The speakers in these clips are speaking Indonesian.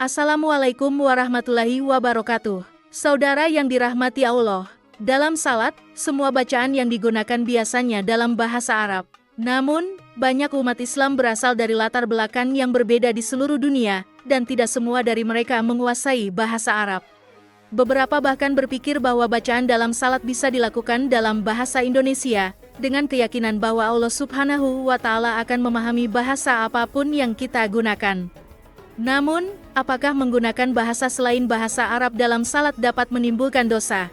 Assalamualaikum warahmatullahi wabarakatuh. Saudara yang dirahmati Allah, dalam salat, semua bacaan yang digunakan biasanya dalam bahasa Arab. Namun, banyak umat Islam berasal dari latar belakang yang berbeda di seluruh dunia, dan tidak semua dari mereka menguasai bahasa Arab. Beberapa bahkan berpikir bahwa bacaan dalam salat bisa dilakukan dalam bahasa Indonesia, dengan keyakinan bahwa Allah Subhanahu wa Ta'ala akan memahami bahasa apapun yang kita gunakan. Namun, apakah menggunakan bahasa selain bahasa Arab dalam salat dapat menimbulkan dosa?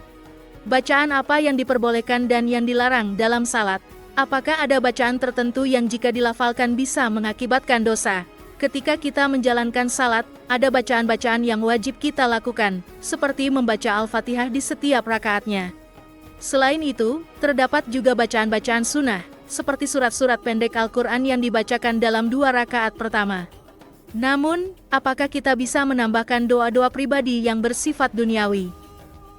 Bacaan apa yang diperbolehkan dan yang dilarang dalam salat? Apakah ada bacaan tertentu yang jika dilafalkan bisa mengakibatkan dosa? Ketika kita menjalankan salat, ada bacaan-bacaan yang wajib kita lakukan, seperti membaca Al-Fatihah di setiap rakaatnya. Selain itu, terdapat juga bacaan-bacaan sunnah, seperti surat-surat pendek Al-Quran yang dibacakan dalam 2 rakaat pertama. Namun, apakah kita bisa menambahkan doa-doa pribadi yang bersifat duniawi?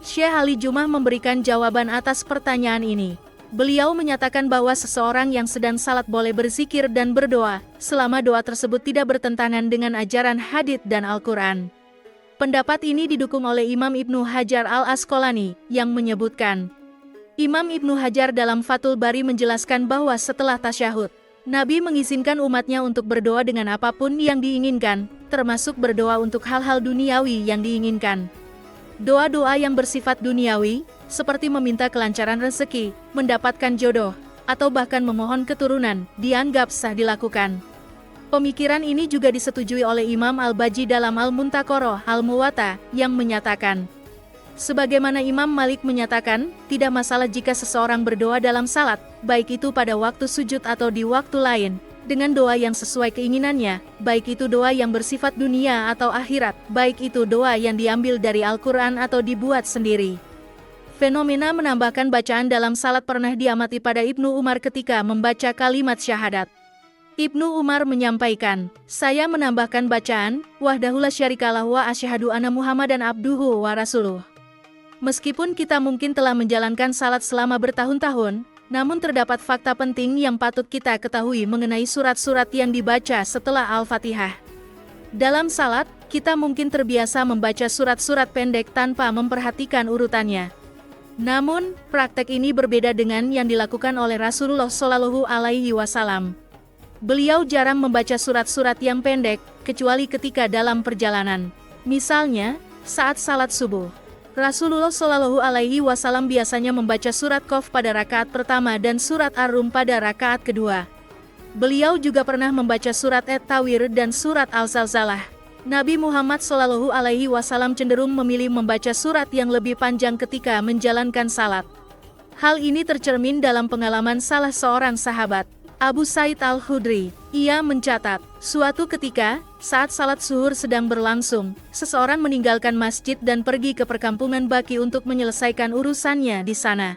Syekh Ali Jumah memberikan jawaban atas pertanyaan ini. Beliau menyatakan bahwa seseorang yang sedang salat boleh berzikir dan berdoa, selama doa tersebut tidak bertentangan dengan ajaran hadits dan Al-Quran. Pendapat ini didukung oleh Imam Ibnu Hajar Al-Asqalani, yang menyebutkan, Imam Ibnu Hajar dalam Fathul Bari menjelaskan bahwa setelah tasyahud, Nabi mengizinkan umatnya untuk berdoa dengan apapun yang diinginkan, termasuk berdoa untuk hal-hal duniawi yang diinginkan. Doa-doa yang bersifat duniawi, seperti meminta kelancaran rezeki, mendapatkan jodoh, atau bahkan memohon keturunan, dianggap sah dilakukan. Pemikiran ini juga disetujui oleh Imam Al-Baji dalam Al-Muntaqarah Al-Muwatta, yang menyatakan, sebagaimana Imam Malik menyatakan, tidak masalah jika seseorang berdoa dalam salat, baik itu pada waktu sujud atau di waktu lain, dengan doa yang sesuai keinginannya, baik itu doa yang bersifat dunia atau akhirat, baik itu doa yang diambil dari Al-Quran atau dibuat sendiri. Fenomena menambahkan bacaan dalam salat pernah diamati pada Ibnu Umar ketika membaca kalimat syahadat. Ibnu Umar menyampaikan, saya menambahkan bacaan, wahdahu la syarikalah wa asyhadu anna Muhammadan abduhu wa rasuluh. Meskipun kita mungkin telah menjalankan salat selama bertahun-tahun, namun terdapat fakta penting yang patut kita ketahui mengenai surat-surat yang dibaca setelah Al-Fatihah. Dalam salat, kita mungkin terbiasa membaca surat-surat pendek tanpa memperhatikan urutannya. Namun, praktek ini berbeda dengan yang dilakukan oleh Rasulullah Shallallahu Alaihi Wasallam. Beliau jarang membaca surat-surat yang pendek, kecuali ketika dalam perjalanan. Misalnya, saat salat subuh. Rasulullah Shallallahu Alaihi Wasallam biasanya membaca surat Qaf pada rakaat pertama dan surat Ar-Rum pada rakaat kedua. Beliau juga pernah membaca surat At-Tawir dan surat Al-Zalzalah. Nabi Muhammad Shallallahu Alaihi Wasallam cenderung memilih membaca surat yang lebih panjang ketika menjalankan salat. Hal ini tercermin dalam pengalaman salah seorang sahabat, Abu Sa'id Al-Khudri. Ia mencatat, suatu ketika, saat salat zuhur sedang berlangsung, seseorang meninggalkan masjid dan pergi ke perkampungan Baki untuk menyelesaikan urusannya di sana.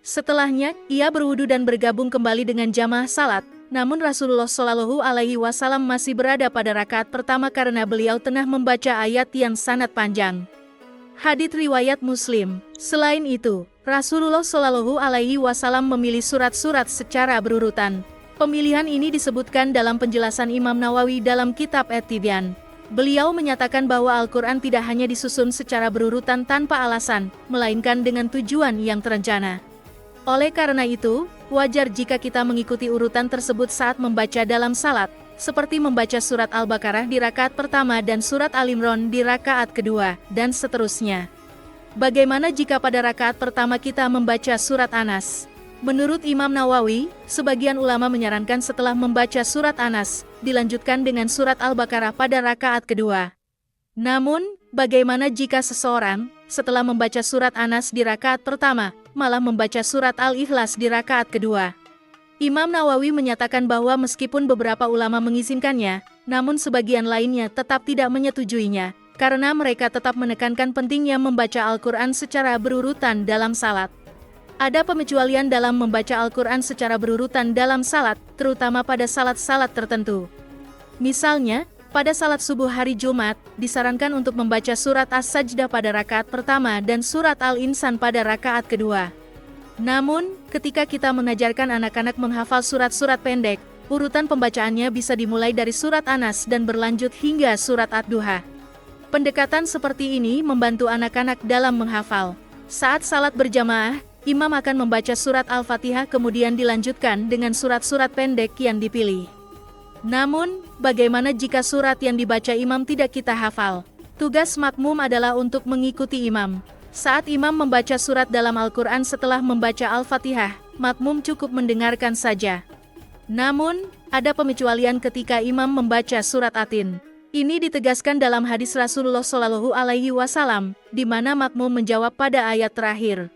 Setelahnya, ia berwudu dan bergabung kembali dengan jamaah salat. Namun Rasulullah Shallallahu Alaihi Wasallam masih berada pada rakaat pertama karena beliau tengah membaca ayat yang sangat panjang. Hadits riwayat Muslim. Selain itu, Rasulullah Shallallahu Alaihi Wasallam memilih surat-surat secara berurutan. Pemilihan ini disebutkan dalam penjelasan Imam Nawawi dalam kitab At-Tibyan. Beliau menyatakan bahwa Al-Quran tidak hanya disusun secara berurutan tanpa alasan, melainkan dengan tujuan yang terencana. Oleh karena itu, wajar jika kita mengikuti urutan tersebut saat membaca dalam salat, seperti membaca surat Al-Baqarah di rakaat pertama dan surat Al-Imran di rakaat kedua, dan seterusnya. Bagaimana jika pada rakaat pertama kita membaca surat Anas? Menurut Imam Nawawi, sebagian ulama menyarankan setelah membaca surat Anas, dilanjutkan dengan surat Al-Baqarah pada rakaat kedua. Namun, bagaimana jika seseorang, setelah membaca surat Anas di rakaat pertama, malah membaca surat Al-Ikhlas di rakaat kedua? Imam Nawawi menyatakan bahwa meskipun beberapa ulama mengizinkannya, namun sebagian lainnya tetap tidak menyetujuinya, karena mereka tetap menekankan pentingnya membaca Al-Quran secara berurutan dalam salat. Ada pengecualian dalam membaca Al-Quran secara berurutan dalam salat, terutama pada salat-salat tertentu. Misalnya, pada salat subuh hari Jumat, disarankan untuk membaca surat As-Sajdah pada rakaat pertama dan surat Al-Insan pada rakaat kedua. Namun, ketika kita mengajarkan anak-anak menghafal surat-surat pendek, urutan pembacaannya bisa dimulai dari surat Anas dan berlanjut hingga surat Ad-Duha. Pendekatan seperti ini membantu anak-anak dalam menghafal. Saat salat berjamaah, imam akan membaca surat Al-Fatihah kemudian dilanjutkan dengan surat-surat pendek yang dipilih. Namun, bagaimana jika surat yang dibaca imam tidak kita hafal? Tugas makmum adalah untuk mengikuti imam. Saat imam membaca surat dalam Al-Quran setelah membaca Al-Fatihah, makmum cukup mendengarkan saja. Namun, ada pengecualian ketika imam membaca surat Atin. Ini ditegaskan dalam hadis Rasulullah Shallallahu Alaihi Wasallam, di mana makmum menjawab pada ayat terakhir.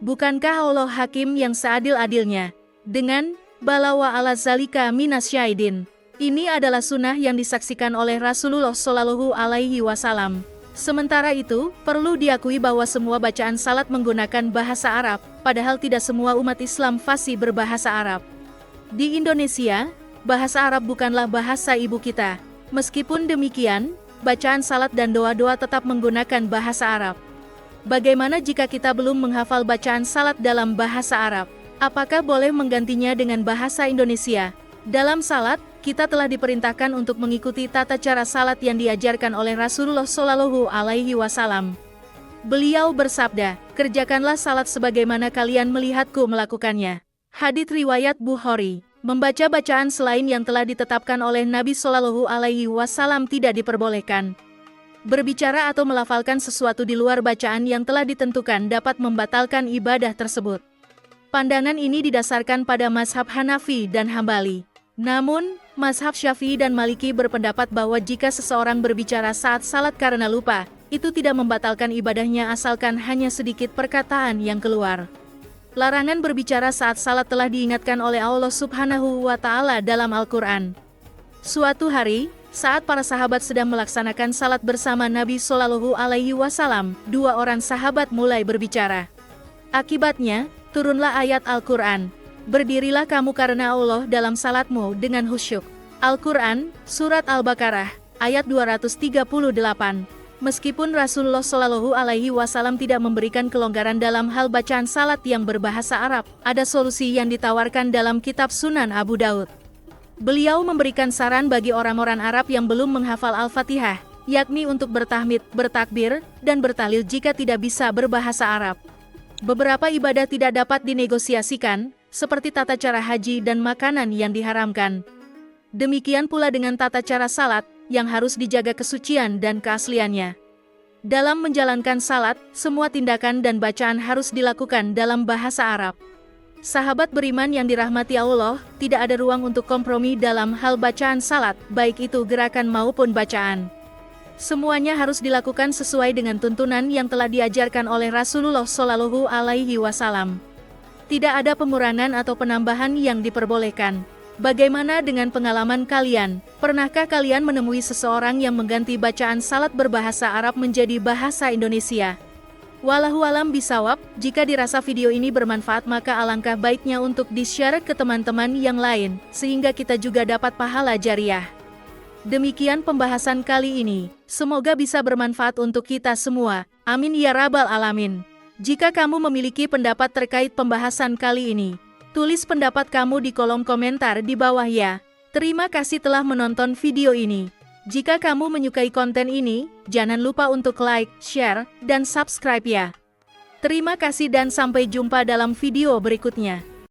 Bukankah Allah hakim yang seadil-adilnya? Dengan balawa ala zalika minas syaidin. Ini adalah sunnah yang disaksikan oleh Rasulullah Shallallahu Alaihi Wasallam. Sementara itu, perlu diakui bahwa semua bacaan salat menggunakan bahasa Arab, padahal tidak semua umat Islam fasih berbahasa Arab. Di Indonesia, bahasa Arab bukanlah bahasa ibu kita. Meskipun demikian, bacaan salat dan doa-doa tetap menggunakan bahasa Arab. Bagaimana jika kita belum menghafal bacaan salat dalam bahasa Arab? Apakah boleh menggantinya dengan bahasa Indonesia? Dalam salat, kita telah diperintahkan untuk mengikuti tata cara salat yang diajarkan oleh Rasulullah Shallallahu Alaihi Wasallam. Beliau bersabda, "Kerjakanlah salat sebagaimana kalian melihatku melakukannya." Hadits riwayat Bukhari. Membaca bacaan selain yang telah ditetapkan oleh Nabi Shallallahu Alaihi Wasallam tidak diperbolehkan. Berbicara atau melafalkan sesuatu di luar bacaan yang telah ditentukan dapat membatalkan ibadah tersebut. Pandangan ini didasarkan pada mazhab Hanafi dan Hambali. Namun, mazhab Syafi'i dan Maliki berpendapat bahwa jika seseorang berbicara saat salat karena lupa, itu tidak membatalkan ibadahnya asalkan hanya sedikit perkataan yang keluar. Larangan berbicara saat salat telah diingatkan oleh Allah Subhanahu wa Ta'ala dalam Al-Quran. Suatu hari, saat para sahabat sedang melaksanakan salat bersama Nabi Shallallahu Alaihi Wasallam, dua orang sahabat mulai berbicara. Akibatnya, turunlah ayat Al-Quran. Berdirilah kamu karena Allah dalam salatmu dengan khusyuk. Al-Quran, Surat Al-Baqarah, ayat 238. Meskipun Rasulullah Shallallahu Alaihi Wasallam tidak memberikan kelonggaran dalam hal bacaan salat yang berbahasa Arab, ada solusi yang ditawarkan dalam kitab Sunan Abu Daud. Beliau memberikan saran bagi orang-orang Arab yang belum menghafal Al-Fatihah, yakni untuk bertahmid, bertakbir, dan bertahlil jika tidak bisa berbahasa Arab. Beberapa ibadah tidak dapat dinegosiasikan, seperti tata cara haji dan makanan yang diharamkan. Demikian pula dengan tata cara salat, yang harus dijaga kesucian dan keasliannya. Dalam menjalankan salat, semua tindakan dan bacaan harus dilakukan dalam bahasa Arab. Sahabat beriman yang dirahmati Allah, tidak ada ruang untuk kompromi dalam hal bacaan salat, baik itu gerakan maupun bacaan. Semuanya harus dilakukan sesuai dengan tuntunan yang telah diajarkan oleh Rasulullah Shallallahu Alaihi Wasallam. Tidak ada pengurangan atau penambahan yang diperbolehkan. Bagaimana dengan pengalaman kalian? Pernahkah kalian menemui seseorang yang mengganti bacaan salat berbahasa Arab menjadi bahasa Indonesia? Wallahu alam bisawab, jika dirasa video ini bermanfaat maka alangkah baiknya untuk di-share ke teman-teman yang lain, sehingga kita juga dapat pahala jariah. Demikian pembahasan kali ini, semoga bisa bermanfaat untuk kita semua, amin ya rabbal alamin. Jika kamu memiliki pendapat terkait pembahasan kali ini, tulis pendapat kamu di kolom komentar di bawah ya. Terima kasih telah menonton video ini. Jika kamu menyukai konten ini, jangan lupa untuk like, share, dan subscribe ya. Terima kasih dan sampai jumpa dalam video berikutnya.